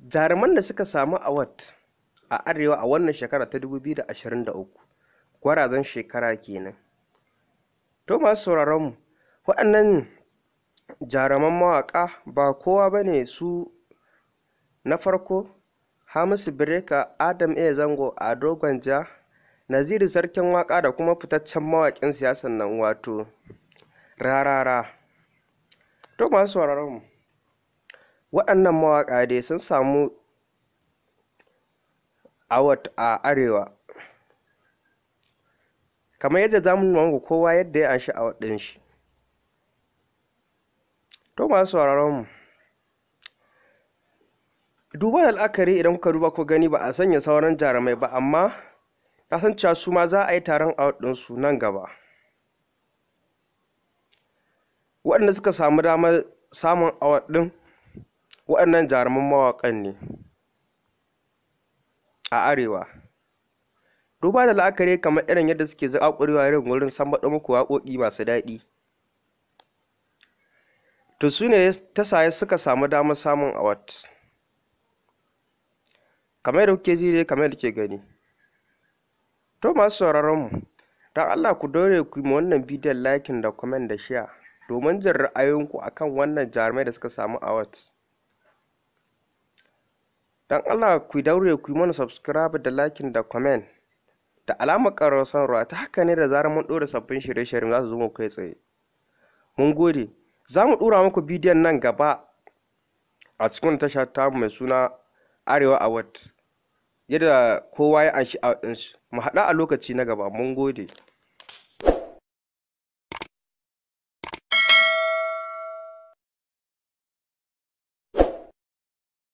Jaruman da suka samu award a Arewa a wannan shekara ta 2023, Gwarazan shekara kenan. To masu sauraron mu, waɗannan jaruman mawaƙa ba kowa bane su. Na farko, Hamisu Breaker, Adam A. Zango, Ado Gwanja, Naziru Sarkin Waƙa da kuma fitaccen mawaƙin siyasan nan wato Rarara. To masu sauraron mu, waɗannan mawaƙa dai sun samu award a Arewa. Kamar yadda za mu nuna muku kowa yadda ya anshi award ɗin shi. To masu sauraron mu, duba da la'akari idan kuka duba ku gani ba a sanya sauran jarumai ba, amma na san cewa su ma za a yi taron award ɗinsu nan gaba. Waɗanda suka samu damar samun award ɗin waɗannan jaruman mawaƙan ne a Arewa. Duba da la'akari kamar irin yadda suke zaƙaƙurewa irin wurin sambaɗo muku waƙoƙi masu daɗi, to su ne ta saye suka samu damar samun award. Kamar yadda kuke ji dai, kamar yadda ke gani. To masu sauraron mu, don Allah ku daure ku yi wannan bidiyon liking da comment da share domin jin ra'ayoyinku akan wannan jarumai da suka samu award. Don Allah ku daure ku yi mana subscribe da liking da comment da alamar ƙararrawar sanarwa, ta haka ne da zarar mun ɗora sabbin shirye-shiryen za su zo mu kai tsaye. Mun gode. Za mu ɗora muku bidiyon nan gaba a cikin tasha tamu mai suna Arewa Award, yadda kowa ya anshi award ɗinsu. Mu haɗu a lokaci na gaba. Mun gode.